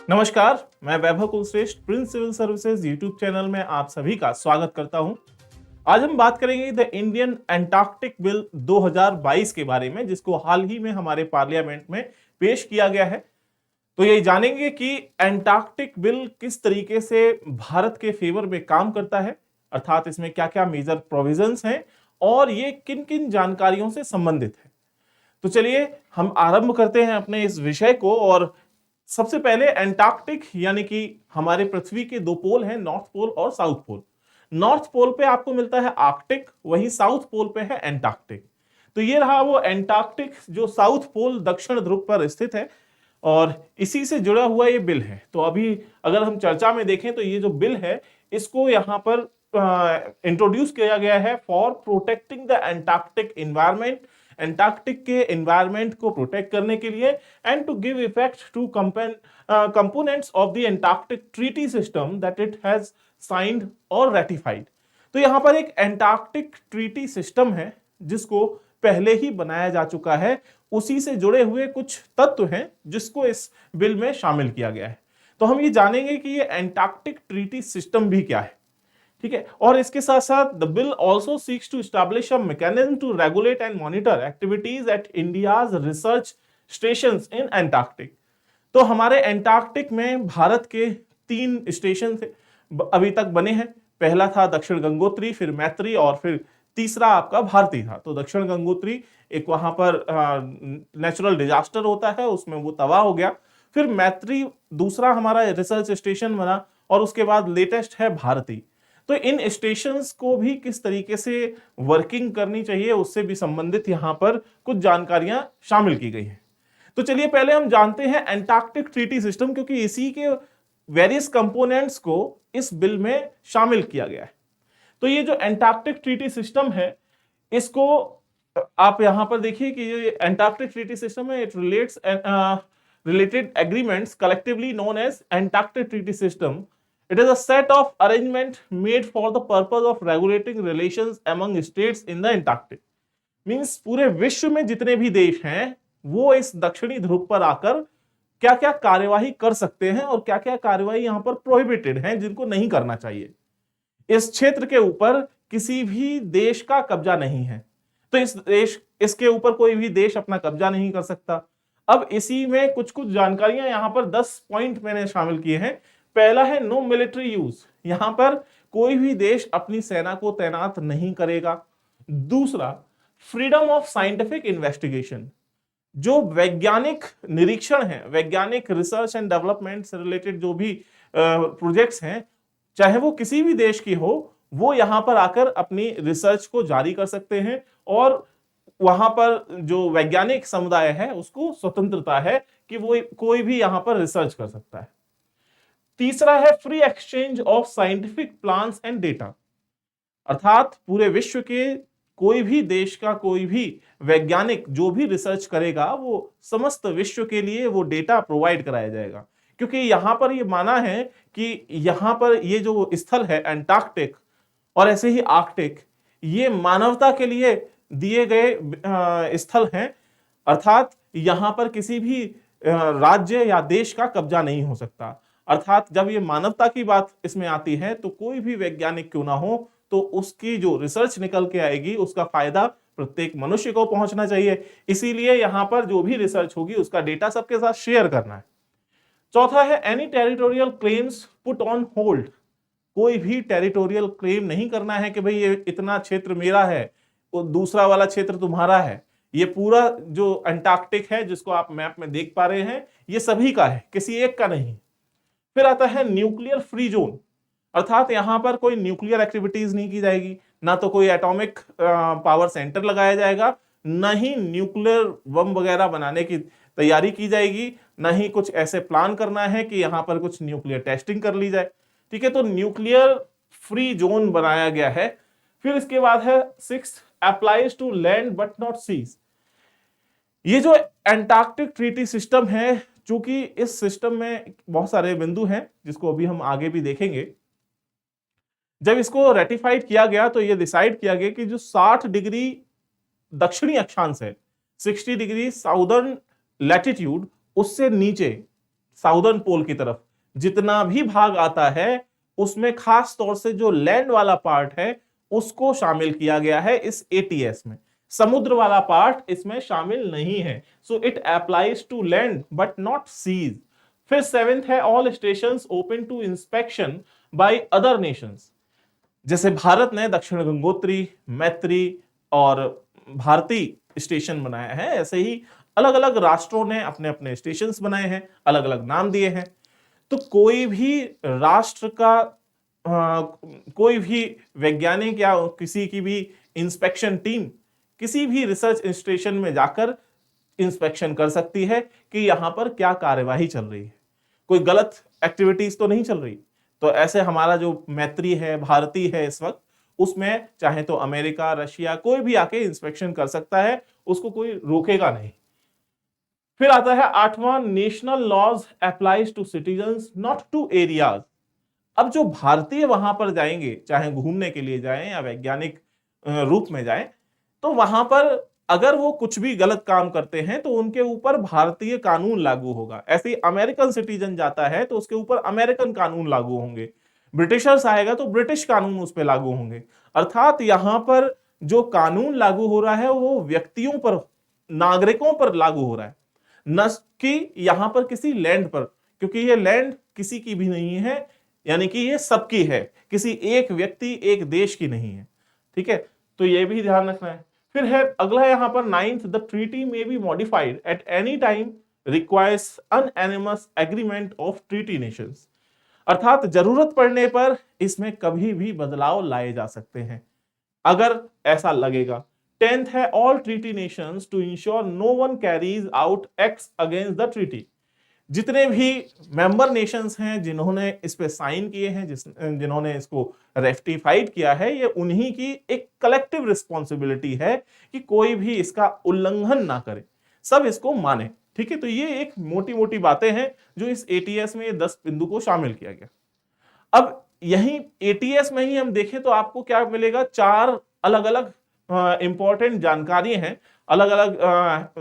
नमस्कार, मैं Vaibhav Kulshreshtha Prince Civil Services YouTube channel में आप सभी का स्वागत करता हूं। आज हम बात करेंगे द इंडियन एंटार्क्टिक बिल 2022 के बारे में, जिसको हाल ही में हमारे पार्लियामेंट में पेश किया गया है। तो ये जानेंगे कि एंटार्क्टिक बिल किस तरीके से भारत के फेवर में काम करता है, अर्थात इसमें क्या क्या मेजर प्रोविजंस हैं और ये किन किन जानकारियों से संबंधित है। तो चलिए हम आरंभ करते हैं अपने इस विषय को। और सबसे पहले एंटार्क्टिक यानी कि हमारे पृथ्वी के दो पोल हैं, नॉर्थ पोल और साउथ पोल। नॉर्थ पोल पे आपको मिलता है आर्कटिक, वहीं साउथ पोल पे है एंटार्क्टिक। तो ये रहा वो एंटार्क्टिक जो साउथ पोल दक्षिण ध्रुव पर स्थित है और इसी से जुड़ा हुआ ये बिल है। तो अभी अगर हम चर्चा में देखें तो ये जो बिल है इसको यहाँ पर इंट्रोड्यूस किया गया है for protecting the Antarctic environment, Antarctic के एनवायरमेंट को प्रोटेक्ट करने के लिए, and to give effect to components of the Antarctic treaty system that it has signed और रेटिफाइड। तो यहां पर एक एंटार्क्टिक ट्रीटी सिस्टम है जिसको पहले ही बनाया जा चुका है, उसी से जुड़े हुए कुछ तत्व हैं जिसको इस बिल में शामिल किया गया है। तो हम ये जानेंगे कि ये एंटार्क्टिक ट्रीटी सिस्टम भी क्या है, ठीक है। और इसके साथ साथ the bill also seeks to establish a mechanism to regulate and monitor activities at India's research stations in Antarctic. तो हमारे एंटार्क्टिक में भारत के 3 स्टेशन थे, अभी तक बने हैं। पहला था दक्षिण गंगोत्री, फिर मैत्री और फिर तीसरा आपका भारती था। तो दक्षिण गंगोत्री एक वहां पर नेचुरल डिजास्टर होता है, उसमें वो तबाह हो गया। फिर मैत्री दूसरा हमारा रिसर्च स्टेशन बना और उसके बाद लेटेस्ट है भारती। तो इन स्टेशंस को भी किस तरीके से वर्किंग करनी चाहिए उससे भी संबंधित यहां पर कुछ जानकारियां शामिल की गई हैं। तो चलिए पहले हम जानते हैं एंटार्क्टिक ट्रीटी सिस्टम, क्योंकि इसी के वेरियस कंपोनेंट्स को इस बिल में शामिल किया गया है। तो ये जो एंटार्क्टिक ट्रीटी सिस्टम है इसको आप यहां पर देखिए कि ये एंटार्क्टिक ट्रीटी सिस्टम है, it relates related agreements collectively known as Antarctic Treaty System. It is a set of arrangement made for the purpose of regulating relations among states in the Antarctic. Means पूरे विश्व में जितने भी देश हैं वो इस दक्षिणी ध्रुव पर आकर क्या क्या कार्यवाही कर सकते हैं और क्या क्या कार्यवाही यहां पर प्रोहिबिटेड हैं, जिनको नहीं करना चाहिए। इस क्षेत्र के ऊपर किसी भी देश का कब्जा नहीं है, तो इसके ऊपर कोई भी देश अपना कब्जा नहीं कर सकता। अब इसी में कुछ कुछ जानकारियां यहां पर 10 पॉइंट मैंने शामिल किए हैं। पहला है नो मिलिट्री यूज, यहां पर कोई भी देश अपनी सेना को तैनात नहीं करेगा। दूसरा, फ्रीडम ऑफ साइंटिफिक इन्वेस्टिगेशन, जो वैज्ञानिक निरीक्षण है, वैज्ञानिक रिसर्च एंड डेवलपमेंट से रिलेटेड जो भी प्रोजेक्ट्स हैं, चाहे वो किसी भी देश की हो, वो यहां पर आकर अपनी रिसर्च को जारी कर सकते हैं और वहां पर जो वैज्ञानिक समुदाय है उसको स्वतंत्रता है कि वो कोई भी यहां पर रिसर्च कर सकता है। तीसरा है free exchange of scientific plans and data, अर्थात पूरे विश्व के कोई भी देश का कोई भी वैज्ञानिक जो भी रिसर्च करेगा वो समस्त विश्व के लिए वो डेटा प्रोवाइड कराया जाएगा। क्योंकि यहां पर ये माना है कि यहां पर ये जो स्थल है एंटार्क्टिक और ऐसे ही आर्कटिक, ये मानवता के लिए दिए गए स्थल हैं, अर्थात यहां पर किसी भी राज्य या देश का कब्जा नहीं हो सकता। अर्थात जब ये मानवता की बात इसमें आती है तो कोई भी वैज्ञानिक क्यों ना हो, तो उसकी जो रिसर्च निकल के आएगी उसका फायदा प्रत्येक मनुष्य को पहुंचना चाहिए। इसीलिए यहां पर जो भी रिसर्च होगी उसका डेटा सबके साथ शेयर करना है। चौथा है any territorial claims put on hold, कोई भी टेरिटोरियल क्लेम नहीं करना है कि भाई ये इतना क्षेत्र मेरा है, वो दूसरा वाला क्षेत्र तुम्हारा है। ये पूरा जो अंटार्कटिक है जिसको आप मैप में देख पा रहे हैं, ये सभी का है, किसी एक का नहीं। फिर आता है न्यूक्लियर फ्री जोन, अर्थात यहां पर कोई न्यूक्लियर एक्टिविटीज नहीं की जाएगी, ना तो कोई एटॉमिक पावर सेंटर लगाया जाएगा, ना ही न्यूक्लियर बम वगैरह बनाने की तैयारी की जाएगी, ना ही कुछ ऐसे प्लान करना है कि यहां पर कुछ न्यूक्लियर टेस्टिंग कर ली जाए। ठीक है, तो न्यूक्लियर फ्री जोन बनाया गया है। फिर इसके बाद है 6 applies to land but not seas. ये जो एंटार्क्टिक ट्रीटी सिस्टम है, चूंकि इस सिस्टम में बहुत सारे बिंदु हैं जिसको अभी हम आगे भी देखेंगे, जब इसको रेटिफाइड किया गया तो ये डिसाइड किया गया कि जो 60 डिग्री दक्षिणी अक्षांश है, 60 डिग्री साउदर्न लैटिट्यूड, उससे नीचे साउदर्न पोल की तरफ जितना भी भाग आता है उसमें खास तौर से जो लैंड वाला पार्ट है उसको शामिल किया गया है इस एटीएस में। समुद्र वाला पार्ट इसमें शामिल नहीं है। So it applies to land but not seas. फिर सेवेंथ है all stations open to inspection by other nations. जैसे भारत ने दक्षिण गंगोत्री, मैत्री और भारती स्टेशन बनाया है, ऐसे ही अलग अलग राष्ट्रों ने अपने अपने स्टेशंस बनाए हैं, अलग अलग नाम दिए हैं। तो कोई भी राष्ट्र का कोई भी वैज्ञानिक या किसी की भी इंस्पेक्शन टीम किसी भी रिसर्च स्टेशन में जाकर इंस्पेक्शन कर सकती है कि यहां पर क्या कार्यवाही चल रही है, कोई गलत एक्टिविटीज तो नहीं चल रही। तो ऐसे हमारा जो मैत्री है, भारती है इस वक्त, उसमें चाहे तो अमेरिका, रशिया कोई भी आके इंस्पेक्शन कर सकता है, उसको कोई रोकेगा नहीं। फिर आता है आठवां, national laws applies to citizens not to areas. अब जो भारतीय वहां पर जाएंगे, चाहे घूमने के लिए जाएं या वैज्ञानिक रूप में जाएं, तो वहां पर अगर वो कुछ भी गलत काम करते हैं तो उनके ऊपर भारतीय कानून लागू होगा। ऐसे ही अमेरिकन सिटीजन जाता है तो उसके ऊपर अमेरिकन कानून लागू होंगे, ब्रिटिशर्स आएगा तो ब्रिटिश कानून उस पर लागू होंगे। अर्थात यहां पर जो कानून लागू हो रहा है वो व्यक्तियों पर, नागरिकों पर लागू हो रहा है, न कि यहां पर किसी लैंड पर, क्योंकि ये लैंड किसी की भी नहीं है, यानी कि ये सबकी है, किसी एक व्यक्ति एक देश की नहीं है। ठीक है, तो ये भी ध्यान रखना है। फिर है अगला यहां पर ninth, the treaty may be modified at any time requires unanimous agreement of treaty nations. अर्थात जरूरत पड़ने पर इसमें कभी भी बदलाव लाए जा सकते हैं अगर ऐसा लगेगा। टेंथ है all treaty nations to ensure no one carries out acts against the treaty. जितने भी मेंबर नेशंस हैं जिन्होंने इस पे साइन किए हैं, जिन्होंने इसको रेटिफाइड किया है, ये उन्हीं की एक कलेक्टिव रिस्पॉन्सिबिलिटी है कि कोई भी इसका उल्लंघन ना करे, सब इसको माने। ठीक है, तो ये एक मोटी मोटी बातें हैं जो इस एटीएस में 10 बिंदु को शामिल किया गया। अब यही एटीएस में ही हम देखें तो आपको क्या मिलेगा, 4 अलग अलग इंपॉर्टेंट जानकारी हैं, अलग अलग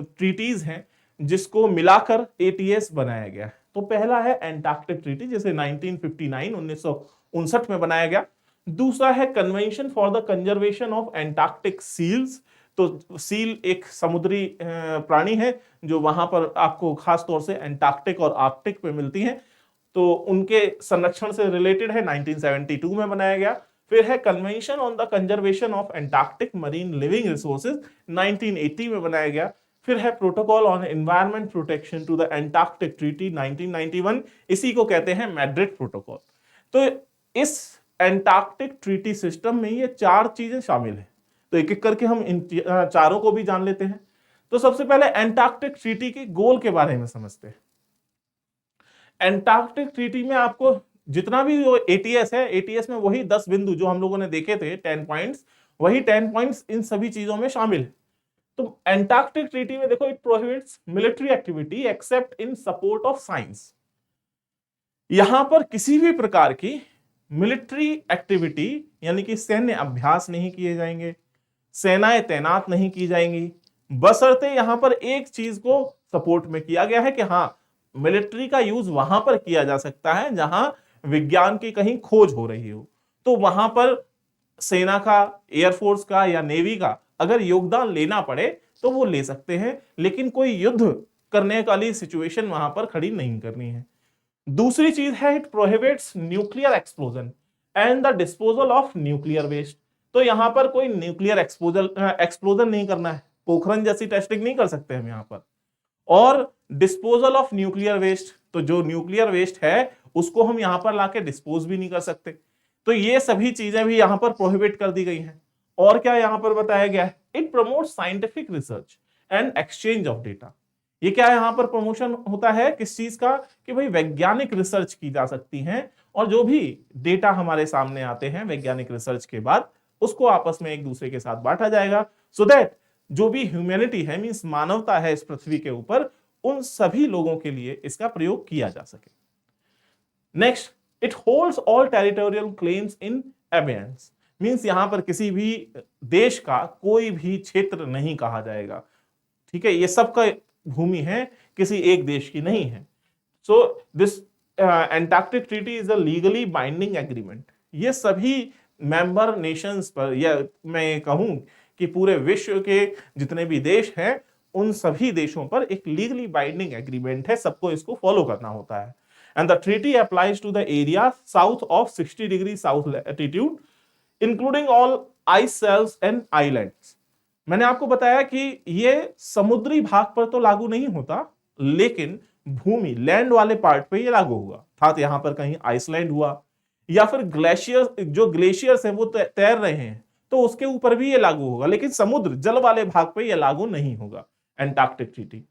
ट्रीटीज हैं जिसको मिलाकर एटीएस बनाया गया है। तो पहला है एंटार्क्टिक ट्रीटी, जैसे 1959 में बनाया गया। दूसरा है convention for the conservation of Antarctic seals. तो सील एक समुद्री प्राणी है जो वहां पर आपको खास तौर से एंटार्क्टिक और आर्कटिक पे मिलती हैं, तो उनके संरक्षण से रिलेटेड है, 1972 में बनाया गया। फिर है convention on the conservation of Antarctic marine living resources, 1980 में बनाया गया। फिर है protocol on environment protection to the Antarctic treaty, 1991, इसी को कहते हैं मैड्रिड प्रोटोकॉल। तो इस एंटार्क्टिक ट्रीटी सिस्टम में ये 4 चीजें शामिल हैं। तो एक एक करके हम इन चारों को भी जान लेते हैं। तो सबसे पहले एंटार्क्टिक ट्रीटी के गोल के बारे में समझते हैं। एंटार्क्टिक ट्रीटी में आपको जितना भी जो एटीएस है, एटीएस में वही 10 बिंदु जो हम लोगों ने देखे थे, 10 पॉइंट्स, वही 10 पॉइंट्स इन सभी चीजों में शामिल है। तो एंटार्क्टिक ट्रीटी में देखो, it prohibits military activity accept in support of science. यहां पर किसी भी प्रकार की मिलिट्री एक्टिविटी यानी कि सैन्य अभ्यास नहीं किए जाएंगे, सेनाएं तैनात नहीं की जाएंगी, बशर्ते यहां पर एक चीज को सपोर्ट में किया गया है कि हां, मिलिट्री का यूज वहां पर किया जा सकता है जहां विज्ञान की कहीं खोज हो रही हो, तो वहां पर सेना का, एयरफोर्स का या नेवी का अगर योगदान लेना पड़े तो वो ले सकते हैं, लेकिन कोई युद्ध करने वाली सिचुएशन वहां पर खड़ी नहीं करनी है। दूसरी चीज है, it prohibits nuclear explosion and the disposal of nuclear waste. तो यहां पर कोई न्यूक्लियर एक्सप्लोजन नहीं करना है, पोखरण जैसी टेस्टिंग नहीं कर सकते हम यहां पर। और डिस्पोजल ऑफ न्यूक्लियर वेस्ट, तो जो न्यूक्लियर वेस्ट है उसको हम यहां पर लाके डिस्पोज भी नहीं कर सकते। तो ये सभी चीजें भी यहां पर प्रोहिबिट कर दी गई हैं। और क्या यहां पर बताया गया है, it promote scientific research and exchange of data. ये क्या यहां पर प्रमोशन होता है किस चीज का, कि भाई वैज्ञानिक रिसर्च की जा सकती है और जो भी डेटा हमारे सामने आते हैं वैज्ञानिक रिसर्च के बाद उसको आपस में एक दूसरे के साथ बांटा जाएगा, सो दैट जो भी ह्यूमैनिटी है, मींस मानवता है इस पृथ्वी के ऊपर, उन सभी लोगों के लिए इसका प्रयोग किया जा सके। Next, it holds all territorial claims in abeyance. Means यहां पर किसी भी देश का कोई भी क्षेत्र नहीं कहा जाएगा। ठीक है, ये सबका भूमि है, किसी एक देश की नहीं है। So this Antarctic treaty is a legally binding agreement. ये सभी मेंबर नेशंस पर, या मैं कहूं कि पूरे विश्व के जितने भी देश हैं उन सभी देशों पर एक लीगली बाइंडिंग एग्रीमेंट है, सबको इसको फॉलो करना होता है। And the treaty applies to the area south of 60 degree south latitude including all ice shelves and islands. मैंने आपको बताया कि ये समुद्री भाग पर तो लागू नहीं होता, लेकिन भूमि लैंड वाले पार्ट पे ये लागू हुआ, अर्थात यहां पर कहीं आइसलैंड हुआ या फिर ग्लेशियर, जो ग्लेशियर्स हैं वो तैर रहे हैं तो उसके ऊपर भी ये लागू होगा, लेकिन समुद्र जल वाले भाग पे ये लागू नहीं होगा एंटार्क्टिक ट्रीटी।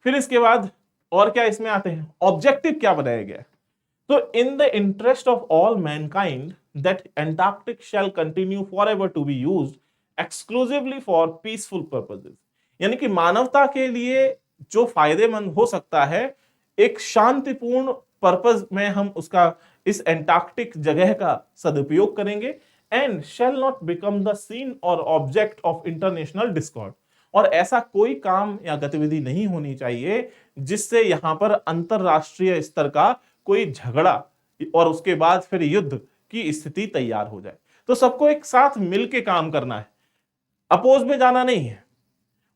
फिर इसके बाद और क्या इसमें आते हैं, ऑब्जेक्टिव क्या बनाया गया है। तो in the interest of all mankind that Antarctic shall continue forever to be used exclusively for peaceful purposes, यानी कि मानवता के लिए जो फायदेमंद हो सकता है एक शांतिपूर्ण पर्पस में हम उसका इस एंटार्क्टिक जगह का सदुपयोग करेंगे। And shall not become the scene or object of international discord, और ऐसा कोई काम या गतिविधि नहीं होनी चाहिए जिससे यहां पर अंतरराष्ट्रीय स्तर का कोई झगड़ा और उसके बाद फिर युद्ध की स्थिति तैयार हो जाए। तो सबको एक साथ मिलके काम करना है, अपोज में जाना नहीं है।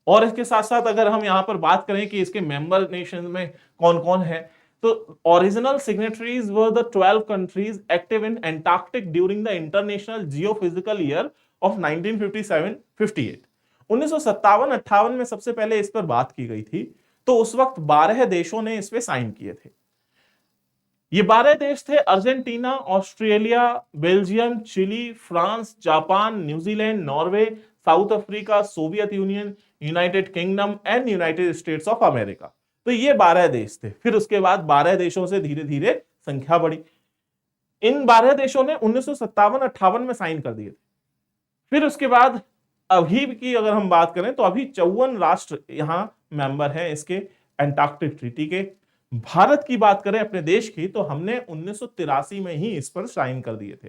और इसके साथ साथ अगर हम यहां पर बात करें कि इसके मेंबर नेशन में कौन कौन है, तो original signatories were the 12 countries active in Antarctic during the international geophysical year of 1957-58। 1957-58 में सबसे पहले इस पर बात की गई थी, तो उस वक्त 12 देशों ने इस पे साइन किए थे। ये 12 देश थे Argentina, Australia, Belgium, Chile, France, Japan, New Zealand, Norway, South Africa, Soviet Union, United Kingdom and United States of America. तो ये 12 देश थे। फिर उसके बाद 12 देशों से धीरे धीरे संख्या बढ़ी। इन 12 देशों ने 1957-58 में साइन कर दिए थे। फिर उसके बाद अभी की अगर हम बात करें तो अभी 54 राष्ट्र यहां मेंबर हैं इसके एंटार्क्टिक ट्रीटी के। भारत की बात करें अपने देश की, तो हमने 1983 में ही इस पर साइन कर दिए थे।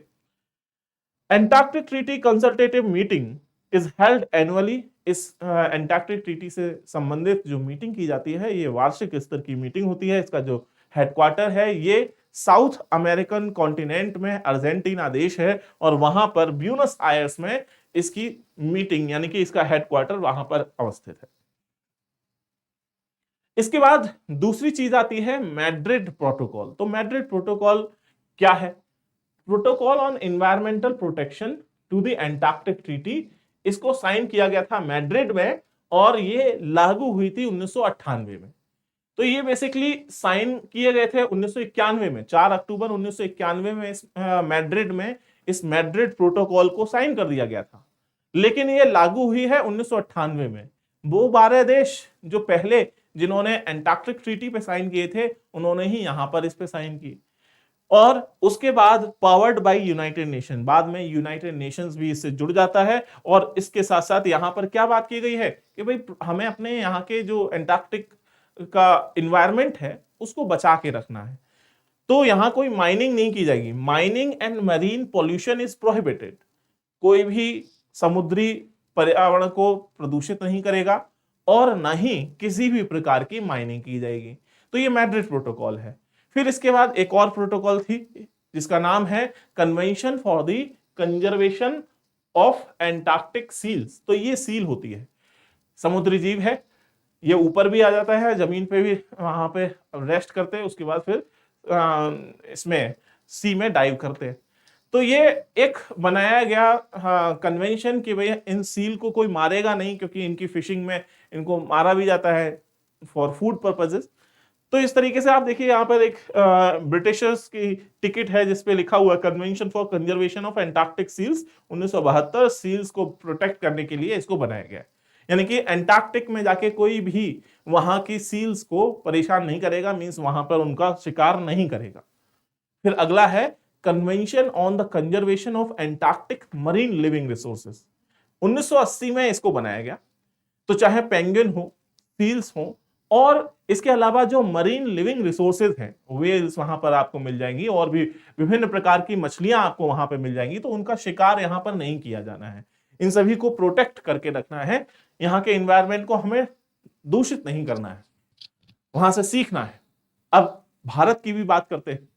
Antarctic treaty consultative meeting is held annually. इस एंटार्क्टिक ट्रीटी से संबंधित जो मीटिंग की जाती है ये वार्षिक स्तर की मीटिंग होती है। इसका जो हेडक्वार्टर है ये साउथ अमेरिकन कॉन्टिनेंट में अर्जेंटीना देश है, और वहां पर ब्यूनस आयर्स में इसकी मीटिंग यानी कि इसका हेडक्वार्टर वहां पर अवस्थित है। इसके बाद दूसरी चीज आती है मैड्रिड प्रोटोकॉल। तो मैड्रिड प्रोटोकॉल क्या है? Protocol on environmental protection to the Antarctic treaty, इसको साइन किया गया था मैड्रिड में और ये लागू हुई थी 1998 में। तो ये बेसिकली साइन किए गए थे 1991 में, 4 अक्टूबर 1991 में इस मैड्रिड में इस मैड्रिड प्रोटोकॉल को साइन कर दिया गया था, लेकिन ये लागू हुई है 1998 में। वो 12 देश जो पहले जिन्होंने एंटार्क्टिक ट्रीटी पे साइन किए थे उन्होंने ही यहां पर इस पे साइन की, और उसके बाद पावर्ड बाय यूनाइटेड नेशन, बाद में यूनाइटेड नेशंस भी इससे जुड़ जाता है। और इसके साथ साथ यहां पर क्या बात की गई है कि भाई हमें अपने यहाँ के जो एंटार्क्टिक का इन्वायरमेंट है उसको बचा के रखना है, तो यहां कोई माइनिंग नहीं की जाएगी। Mining and marine pollution is prohibited, कोई भी समुद्री पर्यावरण को प्रदूषित नहीं करेगा और न ही किसी भी प्रकार की माइनिंग की जाएगी। तो ये मैड्रिड प्रोटोकॉल है। फिर इसके बाद एक और प्रोटोकॉल थी जिसका नाम है convention for the conservation of Antarctic seals. तो ये सील होती है, समुद्री जीव है, ये ऊपर भी आ जाता है, जमीन पे भी वहां पे रेस्ट करते हैं, उसके बाद फिर इसमें सी में डाइव करते हैं। तो ये एक बनाया गया कन्वेंशन कि भाई इन सील को कोई मारेगा नहीं, क्योंकि इनकी फिशिंग में इनको मारा भी जाता है फॉर फूड पर्पसेस। तो इस तरीके से आप देखिए यहाँ पर एक ब्रिटिशर्स की टिकट है जिसपे लिखा हुआ convention for conservation of Antarctic seals 1972। Seals को प्रोटेक्ट करने के लिए इसको बनाया गया है, यानी कि एंटार्क्टिक में जाके कोई भी वहां की सील्स को परेशान नहीं करेगा, मींस वहां पर उनका शिकार नहीं करेगा। फिर अगला है convention on the conservation of Antarctic marine living resources, 1980 में इसको बनाया गया। तो चाहे पेंगुइन हो, सील्स हो, और इसके अलावा जो मरीन लिविंग रिसोर्सेज हैं, वेल्स वहां पर आपको मिल जाएंगी और भी विभिन्न प्रकार की मछलियां आपको वहां पर मिल जाएंगी, तो उनका शिकार यहां पर नहीं किया जाना है। इन सभी को प्रोटेक्ट करके रखना है, यहाँ के एनवायरनमेंट को हमें दूषित नहीं करना है, वहां से सीखना है। अब भारत की भी बात करते हैं।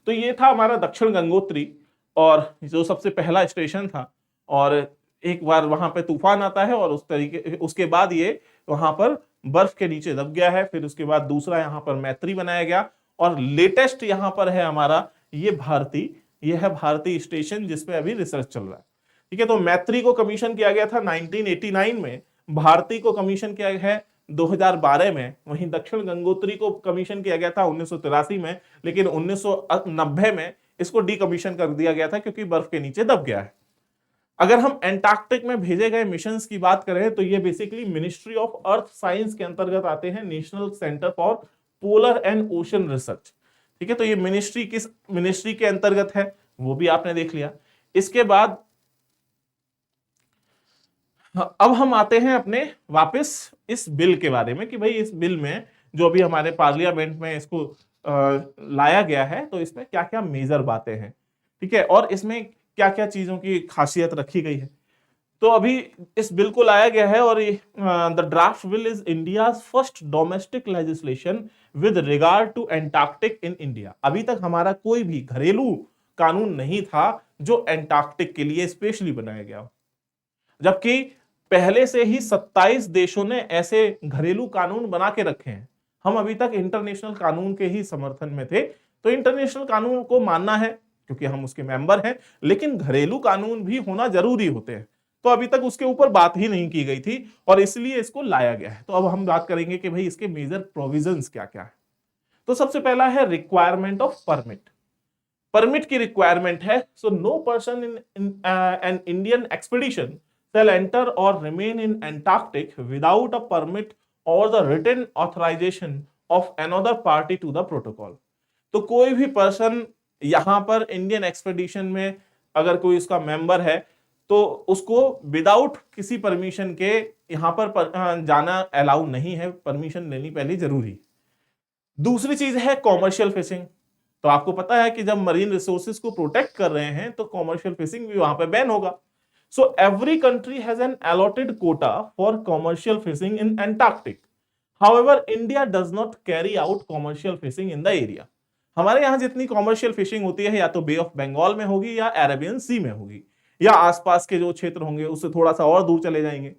तो ये था हमारा दक्षिण गंगोत्री, और जो सबसे पहला स्टेशन था, और एक बार वहां पे तूफान आता है और उस तरीके उसके बाद ये वहां पर बर्फ के नीचे दब गया है। फिर उसके बाद दूसरा यहाँ पर मैत्री बनाया गया, और लेटेस्ट यहाँ पर है हमारा ये भारती, ये है भारती स्टेशन जिसपे अभी रिसर्च चल रहा है। ठीक है, तो मैत्री को कमीशन किया गया था 1989 में, भारती को कमीशन किया गया है 2012 में, वहीं दक्षिण गंगोत्री को कमीशन किया गया था 1983 में, लेकिन 1990 में इसको डीकमीशन कर दिया गया था क्योंकि बर्फ के नीचे दब गया है। अगर हम एंटार्क्टिक में भेजे गए मिशंस की बात करें तो ये basically ministry of earth science के अंतर्गत आते हैं, national centre for polar and ocean research. ठीक है, तो ये मिनिस्ट्री किस मिनिस्ट्री के अंतर्गत है वो भी आपने देख लिया। इसके बाद अब हम आते हैं अपने वापस इस बिल के बारे में कि भाई इस बिल में जो अभी हमारे पार्लियामेंट में इसको लाया गया है, तो इसमें क्या क्या मेजर बातें हैं, ठीक है, और इसमें क्या क्या चीजों की खासियत रखी गई है। तो अभी इस बिल को लाया गया है, और the draft bill is India's first domestic legislation with regard to Antarctic in India. अभी तक हमारा कोई भी घरेलू कानून नहीं था जो एंटार्क्टिक के लिए स्पेशली बनाया गया, जबकि पहले से ही 27 देशों ने ऐसे घरेलू कानून बना के रखे हैं। हम अभी तक इंटरनेशनल कानून के ही समर्थन में थे, तो इंटरनेशनल कानून को मानना है क्योंकि हम उसके मेंबर हैं, लेकिन घरेलू कानून भी होना जरूरी होते हैं। तो अभी तक उसके ऊपर बात ही नहीं की गई थी, और इसलिए इसको लाया गया है। तो अब हम बात करेंगे कि भाई इसके मेजर प्रोविजंस क्या क्या है। तो सबसे पहला है रिक्वायरमेंट ऑफ परमिट। परमिट की रिक्वायरमेंट है, so no person in an Indian expedition shall enter or remain in Antarctic without a permit or the written authorization of another party to the protocol। तो कोई भी person यहां पर Indian expedition में अगर कोई इसका मेंबर है तो उसको विदाउट किसी परमिशन के यहां पर जाना अलाउ नहीं है, परमिशन लेनी पहले जरूरी। दूसरी चीज है कॉमर्शियल फिशिंग। तो आपको पता है कि जब मरीन रिसोर्सेज को प्रोटेक्ट कर रहे हैं तो कॉमर्शियल फिशिंग भी वहां पर बैन होगा। So every country has an allotted quota for commercial fishing in Antarctic. However, India does not carry out commercial fishing in the area. हमारे यहाँ जितनी कॉमर्शियल फिशिंग होती है या तो बे ऑफ बंगाल में होगी या अरेबियन सी में होगी, या आसपास के जो क्षेत्र होंगे उससे थोड़ा सा और दूर चले जाएंगे।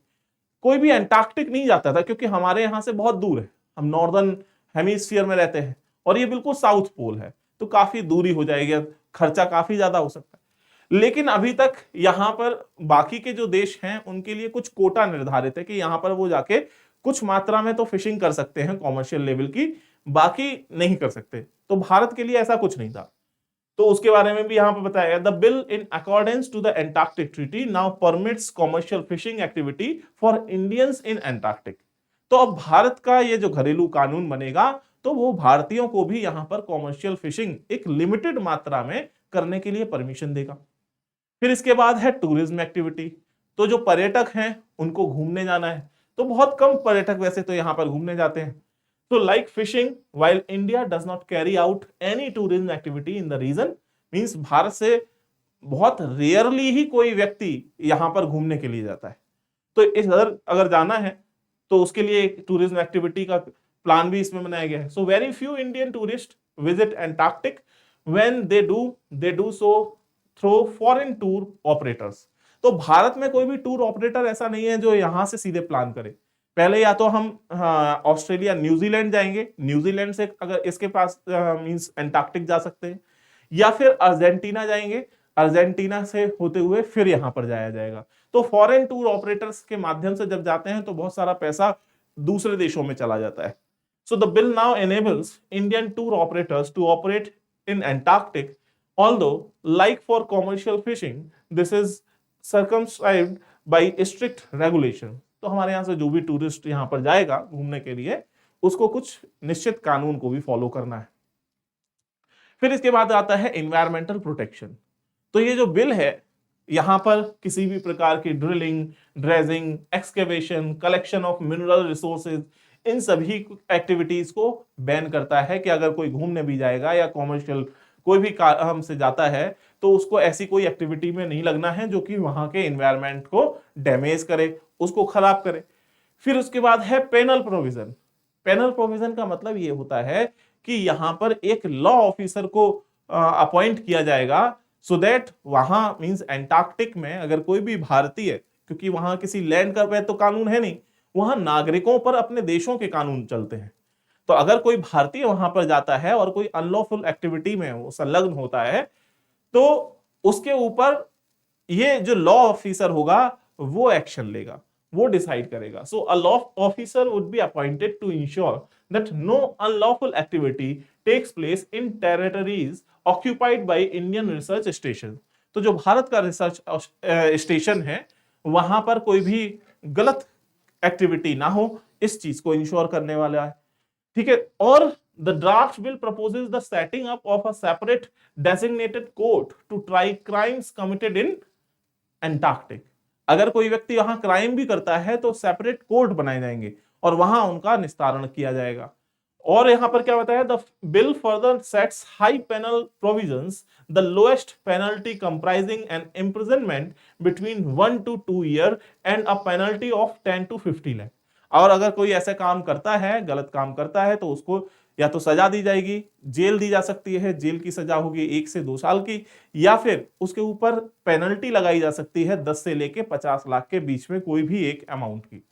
कोई भी एंटार्क्टिक नहीं जाता था क्योंकि हमारे यहाँ से बहुत दूर है, हम नॉर्दर्न हेमिस्फीयर में रहते हैं और ये बिल्कुल साउथ पोल है, तो काफी दूरी हो जाएगी, खर्चा काफी ज्यादा हो सकता है। लेकिन अभी तक यहां पर बाकी के जो देश हैं उनके लिए कुछ कोटा निर्धारित है कि यहां पर वो जाके कुछ मात्रा में तो फिशिंग कर सकते हैं कॉमर्शियल लेवल की, बाकी नहीं कर सकते। तो भारत के लिए ऐसा कुछ नहीं था, तो उसके बारे में भी यहां पर बताया गया। The bill in accordance to the Antarctic treaty now permits commercial fishing activity for Indians in Antarctic. तो अब भारत का ये जो घरेलू कानून बनेगा तो वो भारतीयों को भी यहां पर कॉमर्शियल फिशिंग एक लिमिटेड मात्रा में करने के लिए परमिशन देगा। फिर इसके बाद है टूरिज्म एक्टिविटी। तो जो पर्यटक हैं उनको घूमने जाना है, तो बहुत कम पर्यटक वैसे तो यहां पर घूमने जाते हैं। तो like fishing while India does not carry out any tourism activity in the region, means भारत से बहुत रेयरली ही कोई व्यक्ति यहां पर घूमने के लिए जाता है। तो इस अगर जाना है तो उसके लिए टूरिज्म एक्टिविटी का प्लान भी इसमें बनाया गया है। So very few Indian tourist visit Antarctic, when they do so through foreign tour operators. तो भारत में कोई भी टूर ऑपरेटर ऐसा नहीं है जो यहां से सीधे प्लान करे। पहले या तो हम ऑस्ट्रेलिया न्यूजीलैंड जाएंगे, न्यूजीलैंड से अगर इसके पास मींस एंटार्क्टिक जा सकते हैं, या फिर अर्जेंटीना जाएंगे, अर्जेंटीना से होते हुए फिर यहां पर जाया जाएगा। तो फॉरेन टूर ऑपरेटर्स के माध्यम से जब जाते हैं तो बहुत सारा पैसा दूसरे देशों में चला जाता है। So the bill now enables Indian tour operators to operate in Antarctic, although like for commercial fishing this is circumscribed by strict regulation। तो हमारे यहाँ से जो भी टूरिस्ट यहाँ पर जाएगा घूमने के लिए उसको कुछ निश्चित कानून को भी फॉलो करना है। फिर इसके बाद आता है एनवायरमेंटल प्रोटेक्शन। तो ये जो बिल है यहां पर किसी भी प्रकार की drilling, dredging, excavation, collection of mineral resources, इन सभी एक्टिविटीज को बैन करता है कि अगर कोई घूमने भी जाएगा या कॉमर्शियल कोई भी काम से जाता है तो उसको ऐसी कोई एक्टिविटी में नहीं लगना है जो कि वहां के एनवायरनमेंट को डैमेज करे, उसको खराब करे। फिर उसके बाद है पेनल प्रोविजन। पैनल प्रोविजन का मतलब ये होता है कि यहां पर एक लॉ ऑफिसर को अपॉइंट किया जाएगा, सो दैट वहां मींस एंटार्क्टिक में अगर कोई भी भारतीय, क्योंकि वहां किसी लैंड का तो कानून है नहीं, वहां नागरिकों पर अपने देशों के कानून चलते हैं। तो अगर कोई भारतीय वहां पर जाता है और कोई अनलॉफुल एक्टिविटी में वो संलग्न होता है, तो उसके ऊपर ये जो लॉ ऑफिसर होगा वो एक्शन लेगा, वो डिसाइड करेगा। So a law officer would be appointed to ensure that no unlawful activity takes place in territories occupied by Indian research station. तो जो भारत का रिसर्च स्टेशन है वहां पर कोई भी गलत एक्टिविटी ना हो, इस चीज को इंश्योर करने वाला है। ठीक है। और the draft bill proposes the setting up of a separate designated court to try crimes committed in Antarctic. अगर कोई व्यक्ति वहां क्राइम भी करता है तो सेपरेट कोर्ट बनाए जाएंगे और वहां उनका निस्तारण किया जाएगा। और यहां पर क्या बताया, the bill further sets high penal provisions, the lowest penalty comprising an imprisonment between 1 to 2 year and a penalty of 10 to 50 lakh. और अगर कोई ऐसे काम करता है, गलत काम करता है, तो उसको या तो सजा दी जाएगी, जेल दी जा सकती है, जेल की सजा होगी 1 से 2 साल की, या फिर उसके ऊपर पेनल्टी लगाई जा सकती है 10 से लेके 50 लाख के बीच में कोई भी एक अमाउंट की।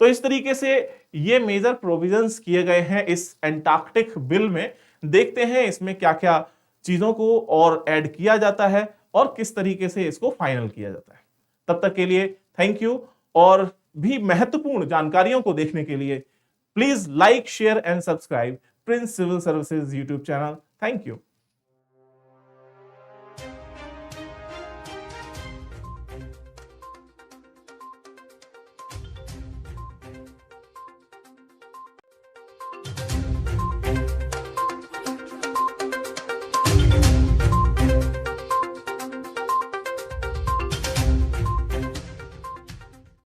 तो इस तरीके से ये मेजर प्रोविजंस किए गए हैं इस एंटार्क्टिक बिल में। देखते हैं इसमें क्या क्या चीजों को और ऐड किया जाता है और किस तरीके से इसको फाइनल किया जाता है। तब तक के लिए थैंक यू। और भी महत्वपूर्ण जानकारियों को देखने के लिए please like, share and subscribe Prince Civil Services YouTube channel. Thank you.